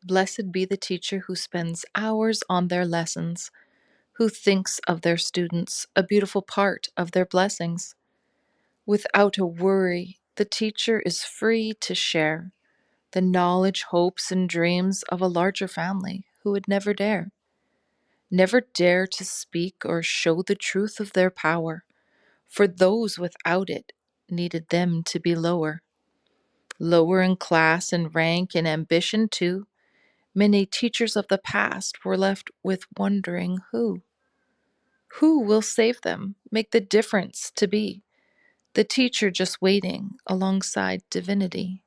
Blessed be the teacher who spends hours on their lessons, who thinks of their students, a beautiful part of their blessings. Without a worry, the teacher is free to share the knowledge, hopes, and dreams of a larger family who would never dare to speak or show the truth of their power, for those without it needed them to be lower in class and rank and ambition too. Many teachers of the past were left with wondering who will save them, make the difference to be the teacher just waiting alongside divinity.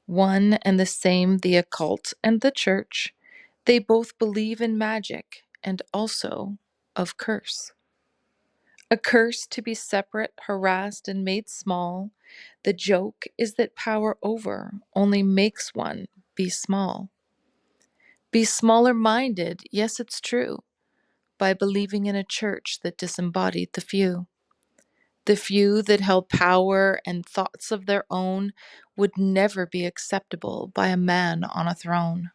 One and the same, the occult and the church, they both believe in magic and also of curse. A curse to be separate, harassed, and made small. The joke is that power over only makes one be small. Be smaller minded, yes, it's true, by believing in a church that disembodied the few. The few that held power and thoughts of their own would never be acceptable by a man on a throne.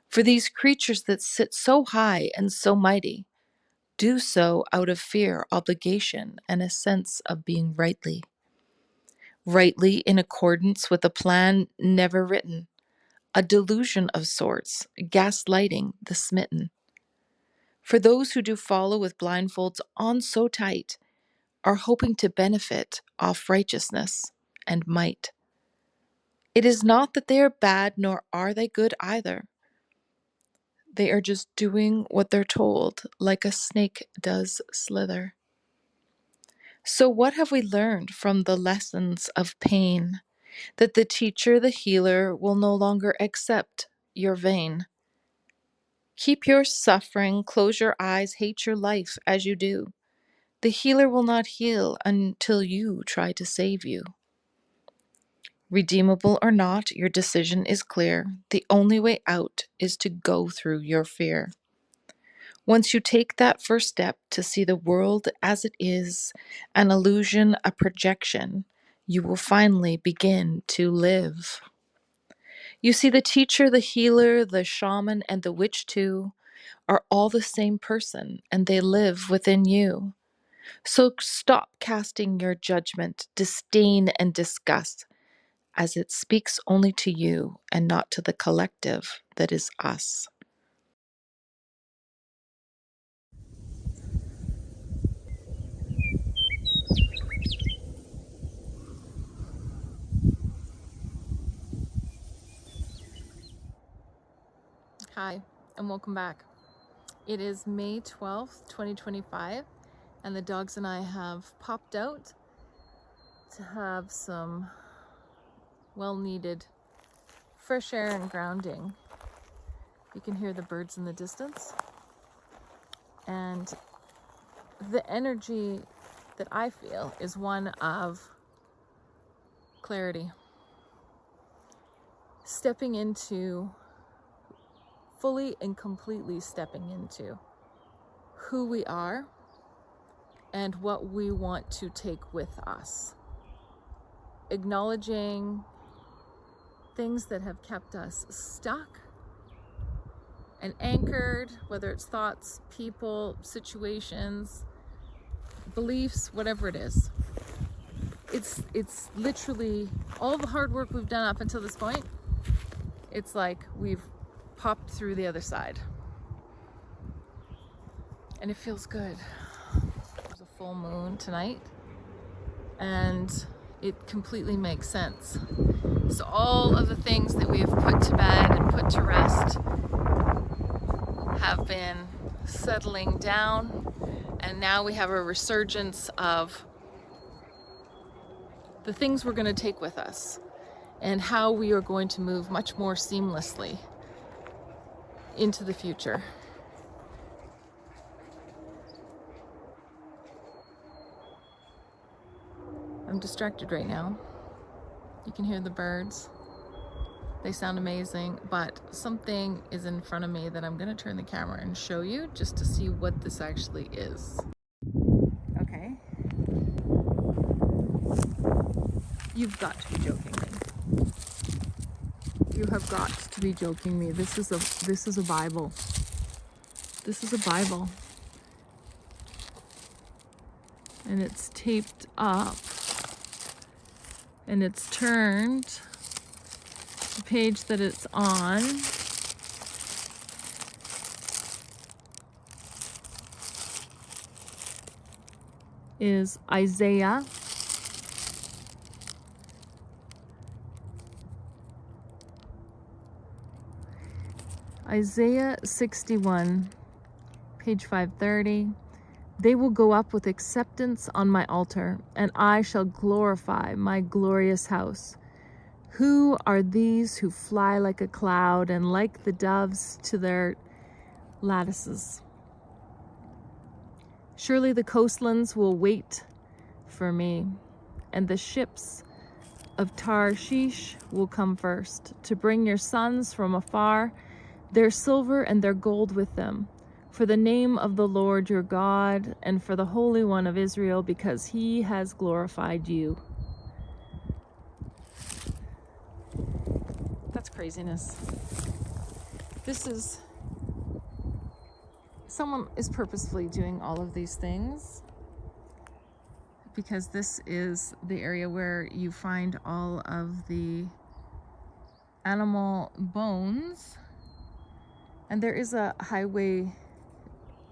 For these creatures that sit so high and so mighty do so out of fear, obligation, and a sense of being rightly in accordance with a plan never written, a delusion of sorts, gaslighting the smitten. For those who do follow with blindfolds on so tight are hoping to benefit off righteousness and might. It is not that they are bad, nor are they good either. They are just doing what they're told, like a snake does slither. So, what have we learned from the lessons of pain? That the teacher, the healer, will no longer accept your vein. Keep your suffering, close your eyes, hate your life as you do. The healer will not heal until you try to save you. Redeemable or not, your decision is clear. The only way out is to go through your fear. Once you take that first step to see the world as it is, an illusion, a projection, you will finally begin to live. You see, the teacher, the healer, the shaman, and the witch too are all the same person, and they live within you. So stop casting your judgment, disdain, and disgust, as it speaks only to you and not to the collective that is us. Hi, and welcome back. It is May 12th, 2025, and the dogs and I have popped out to have some well-needed fresh air and grounding. You can hear the birds in the distance, and the energy that I feel is one of clarity. Fully and completely stepping into who we are and what we want to take with us. Acknowledging things that have kept us stuck and anchored, whether it's thoughts, people, situations, beliefs, whatever it is. It's literally all the hard work we've done up until this point. It's like we've popped through the other side. And it feels good. There's a full moon tonight, and it completely makes sense. So all of the things that we have put to bed and put to rest have been settling down, and now we have a resurgence of the things we're going to take with us and how we are going to move much more seamlessly into the future. I'm distracted right now. You can hear the birds. They sound amazing, but something is in front of me that I'm going to turn the camera and show you just to see what this actually is. Okay. You've got to be joking me. You have got to be joking me. This is a Bible. This is a Bible. And it's taped up. And it's turned. The page that it's on is Isaiah. Isaiah 61, page 530. They will go up with acceptance on my altar, and I shall glorify my glorious house. Who are these who fly like a cloud and like the doves to their lattices? Surely the coastlands will wait for me, and the ships of Tarshish will come first, to bring your sons from afar, their silver and their gold with them, for the name of the Lord your God, and for the Holy One of Israel, because he has glorified you. That's craziness. This is, someone is purposefully doing all of these things, because this is the area where you find all of the animal bones. And there is a highway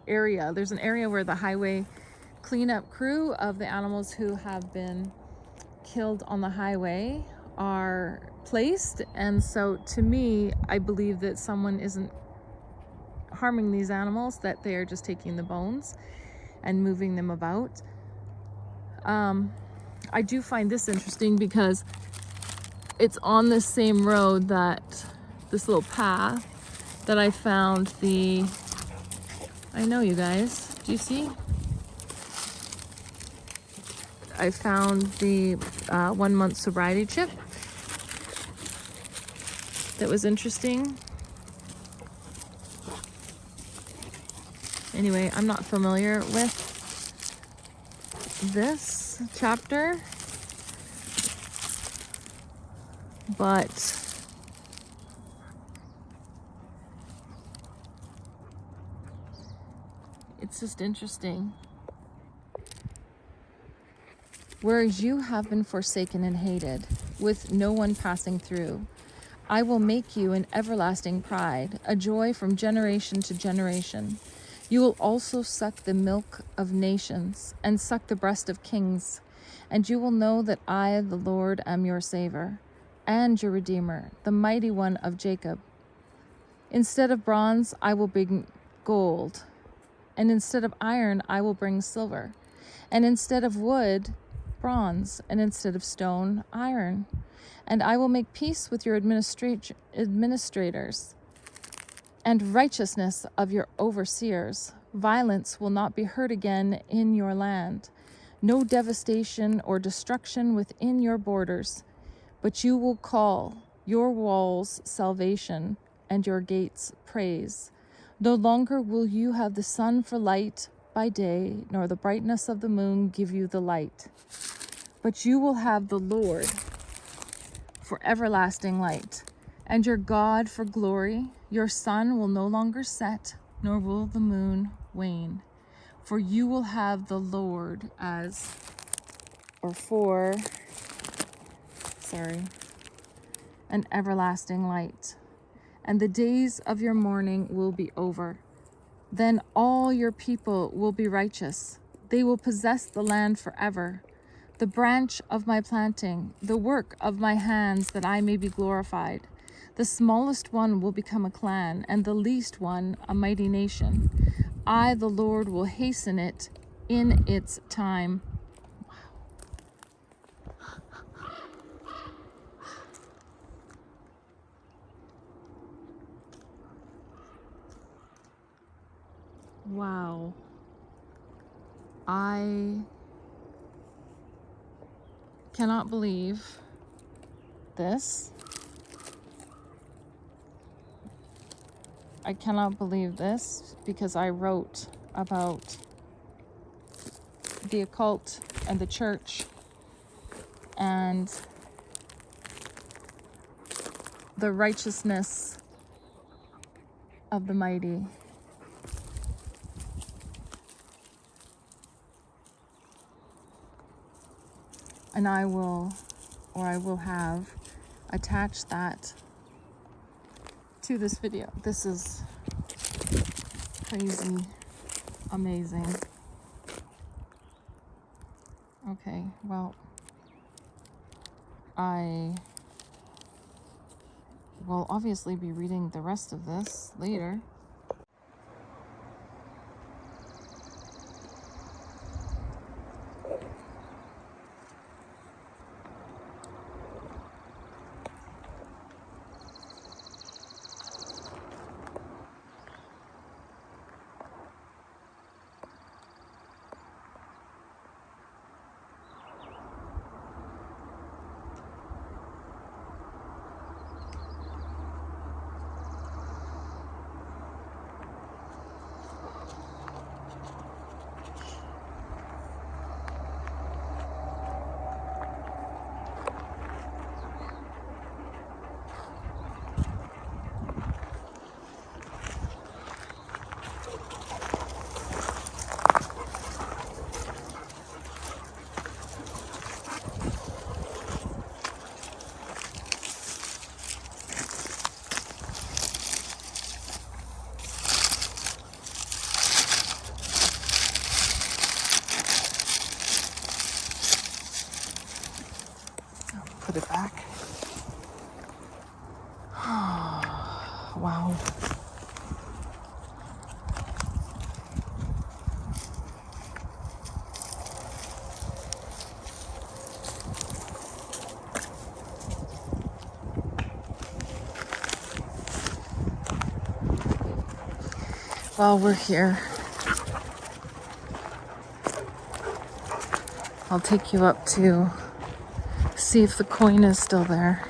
area. There's an area where the highway cleanup crew of the animals who have been killed on the highway are placed. And so to me, I believe that someone isn't harming these animals, that they are just taking the bones and moving them about. I do find this interesting because it's on the same road, that this little path that I found the, I know you guys, do you see? I found the 1 month sobriety chip. That was interesting. Anyway, I'm not familiar with this chapter, but it's just interesting. Whereas you have been forsaken and hated, with no one passing through, I will make you an everlasting pride, a joy from generation to generation. You will also suck the milk of nations and suck the breast of kings, and you will know that I, the Lord, am your Savior and your Redeemer, the mighty one of Jacob. Instead of bronze, I will bring gold, and instead of iron, I will bring silver, and instead of wood, bronze, and instead of stone, iron. And I will make peace with your administrators and righteousness of your overseers. Violence will not be heard again in your land, no devastation or destruction within your borders, but you will call your walls salvation and your gates praise. No longer will you have the sun for light by day, nor the brightness of the moon give you the light, but you will have the Lord for everlasting light, and your God for glory. Your sun will no longer set, nor will the moon wane, for you will have the Lord as, or for, an everlasting light. And the days of your mourning will be over. Then all your people will be righteous. They will possess the land forever. The branch of my planting, the work of my hands, that I may be glorified. The smallest one will become a clan, and the least one a mighty nation. I, the Lord, will hasten it in its time. Wow. I cannot believe this. I cannot believe this, because I wrote about the occult and the church and the righteousness of the mighty. And I will have attached that to this video. This is crazy, amazing. Okay, well, I will obviously be reading the rest of this later. Put it back. Wow. While we're here, I'll take you up to see if the coin is still there.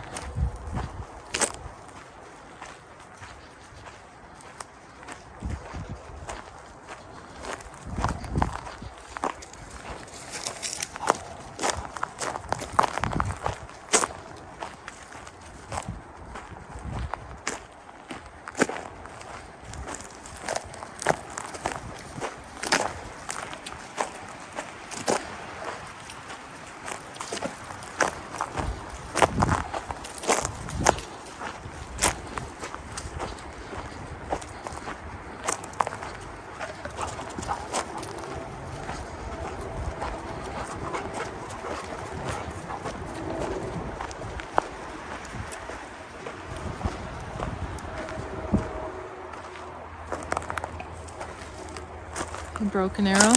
A broken arrow. I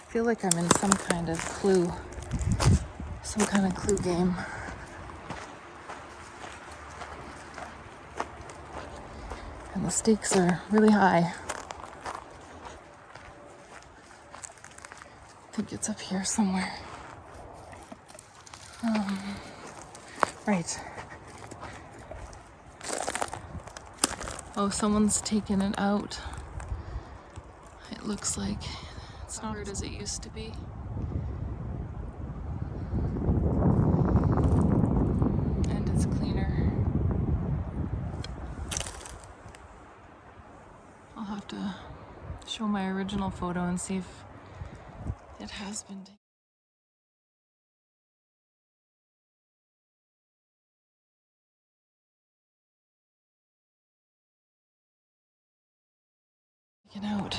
feel like I'm in some kind of clue game. And the stakes are really high. I think it's up here somewhere. Right. Oh, someone's taken it out. It looks like it's not as it used to be. And it's cleaner. I'll have to show my original photo and see if it has been taken out.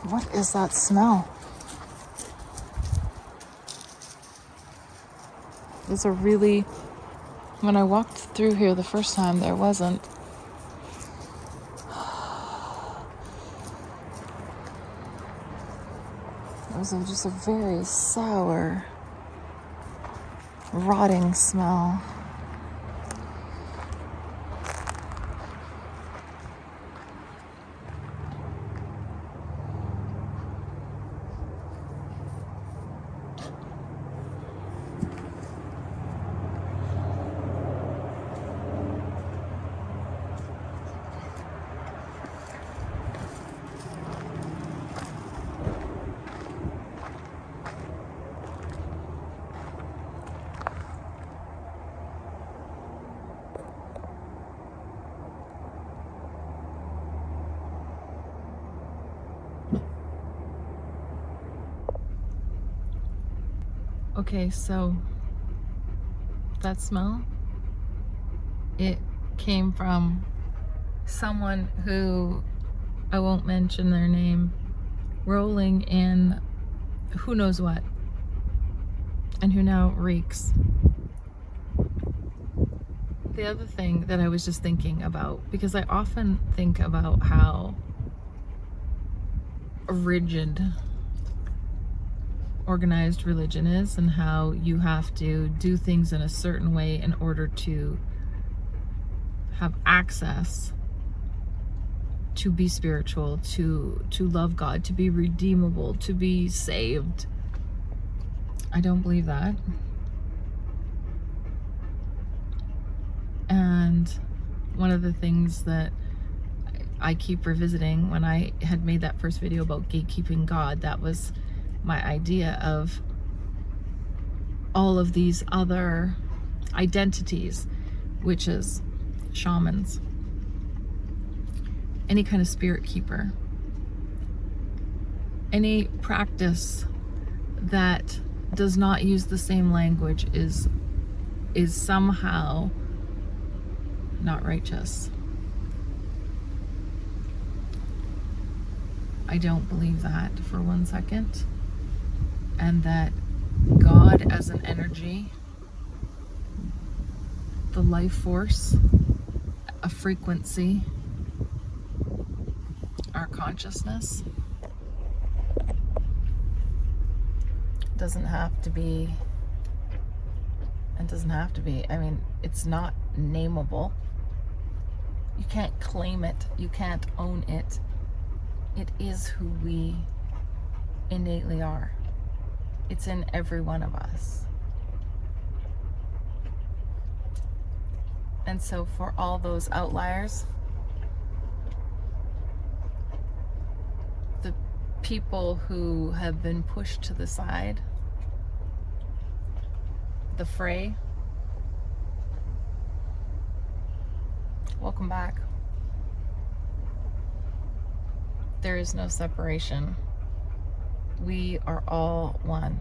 What is that smell? It's a really... When I walked through here the first time, there wasn't. It was just a very sour, rotting smell. Okay, so that smell, it came from someone who, I won't mention their name, rolling in who knows what, and who now reeks. The other thing that I was just thinking about, because I often think about how rigid organized religion is and how you have to do things in a certain way in order to have access to be spiritual, to love God, to be redeemable, to be saved. I don't believe that. And one of the things that I keep revisiting, when I had made that first video about gatekeeping God, that was my idea of all of these other identities, witches, shamans, any kind of spirit keeper, any practice that does not use the same language is somehow not righteous. I don't believe that for one second. And that God as an energy, the life force, a frequency, our consciousness, doesn't have to be, I mean, it's not nameable. You can't claim it, you can't own it. It is who we innately are. It's in every one of us. And so for all those outliers, the people who have been pushed to the side, the fray, welcome back. There is no separation. We are all one.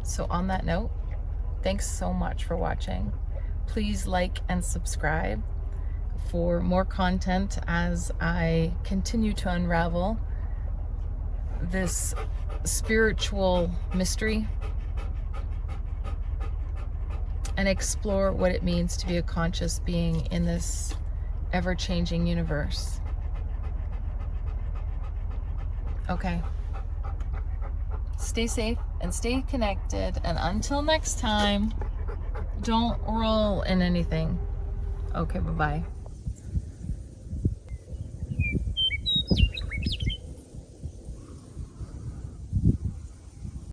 So on that note, thanks so much for watching. Please like and subscribe for more content as I continue to unravel this spiritual mystery and explore what it means to be a conscious being in this ever-changing universe. Okay. Stay safe and stay connected, and until next time, don't roll in anything. Okay, bye-bye.